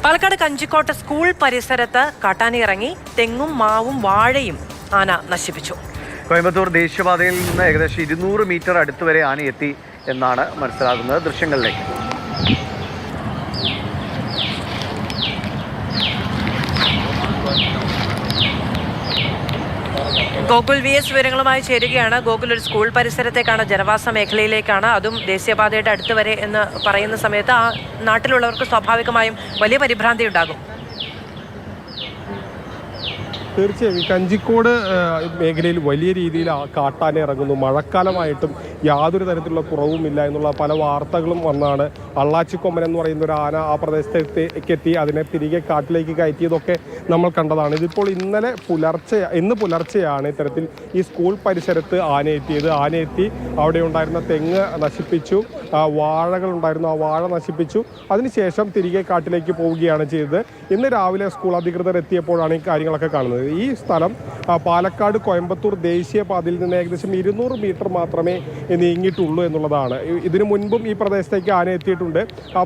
പാലക്കാട് കഞ്ചിക്കോട്ട് school പരിസരത്ത് കാട്ടാനിറങ്ങി തെങ്ങും മാവും വാഴയും ആന നശിപ്പിച്ചു. കോയമ്പത്തൂർ ദേശീയപാതയിൽ നിന്ന് ഏകദേശം 200 മീറ്റർ അടുത്ത് വരെ ആന എത്തി എന്നാണ് മനസ്സിലാകുന്നത്. ദൃശ്യങ്ങളിലേക്ക് ഗോകുൽ VS വിവരങ്ങളുമായി ചേരുകയാണ്. ഗോകുൽ, ഒരു സ്കൂൾ പരിസരത്തേക്കാണ്, ജനവാസ മേഖലയിലേക്കാണ്, അതും ദേശീയപാതയുടെ അടുത്ത് വരെ എന്ന് പറയുന്ന സമയത്ത് ആ നാട്ടിലുള്ളവർക്ക് സ്വാഭാവികമായും വലിയ പരിഭ്രാന്തി ഉണ്ടാകും. തീർച്ചയായും കഞ്ചിക്കോട് മേഖലയിൽ വലിയ രീതിയിൽ കാട്ടാന ഇറങ്ങുന്നു. മഴക്കാലമായിട്ടും യാതൊരു തരത്തിലുള്ള കുറവുമില്ല എന്നുള്ള പല വാർത്തകളും വന്നാണ് അള്ളാച്ചിക്കൊമ്പൻ എന്ന് പറയുന്ന ഒരു ആന ആ പ്രദേശത്തേക്ക് എത്തി അതിനെ തിരികെ കാട്ടിലേക്ക് കയറ്റിയതൊക്കെ നമ്മൾ കണ്ടതാണ്. ഇതിപ്പോൾ ഇന്ന് പുലർച്ചെയാണ് ഇത്തരത്തിൽ ഈ സ്കൂൾ പരിസരത്ത് ആന എത്തിയത്. ആന എത്തി അവിടെ ഉണ്ടായിരുന്ന തെങ്ങ് നശിപ്പിച്ചു, വാഴകൾ ഉണ്ടായിരുന്നു, ആ വാഴ നശിപ്പിച്ചു. അതിനുശേഷം തിരികെ കാട്ടിലേക്ക് പോവുകയാണ് ചെയ്തത്. ഇന്ന് രാവിലെ സ്കൂൾ അധികൃതർ എത്തിയപ്പോഴാണ് ഈ കാര്യങ്ങളൊക്കെ കാണുന്നത്. ഈ സ്ഥലം പാലക്കാട് കോയമ്പത്തൂർ ദേശീയപാതയിൽ നിന്ന് ഏകദേശം 200 മീറ്റർ മാത്രമേ നീങ്ങിയിട്ടുള്ളൂ എന്നുള്ളതാണ്. ഇതിനു മുൻപും ഈ പ്രദേശത്തേക്ക് ആന എത്തിയിട്ടുണ്ട്.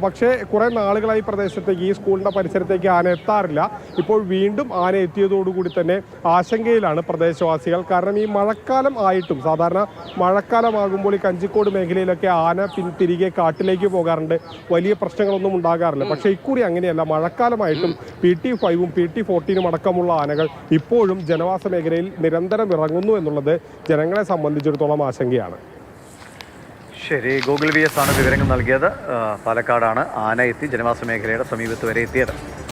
പക്ഷേ കുറേ നാളുകളായി പ്രദേശത്തേക്ക്, ഈ സ്കൂളിൻ്റെ പരിസരത്തേക്ക് ആന എത്താറില്ല. ഇപ്പോൾ വീണ്ടും ആന എത്തിയതോടുകൂടി തന്നെ ആശങ്കയിലാണ് പ്രദേശവാസികൾ. കാരണം ഈ മഴക്കാലം ആയിട്ടും, സാധാരണ മഴക്കാലമാകുമ്പോൾ ഈ കഞ്ചിക്കോട് മേഖലയിലൊക്കെ ആന തിരികെ കാട്ടിലേക്ക് പോകാറുണ്ട്, വലിയ പ്രശ്നങ്ങളൊന്നും ഉണ്ടാകാറില്ല. പക്ഷേ ഇക്കുറി അങ്ങനെയല്ല. മഴക്കാലമായിട്ടും PT5ഉം PT14ഉം അടക്കമുള്ള ആനകൾ ഇപ്പോഴും ജനവാസ മേഖലയിൽ നിരന്തരം ഇറങ്ങുന്നു എന്നുള്ളത് ജനങ്ങളെ സംബന്ധിച്ചിടത്തോളം ആശങ്കയാണ്. ശരി, ഗൂഗിൾ VS ആണ് വിവരങ്ങൾ നൽകിയത്. പാലക്കാടാണ് ആന എത്തി ജനവാസ മേഖലയുടെ സമീപത്ത് വരെ എത്തിയത്.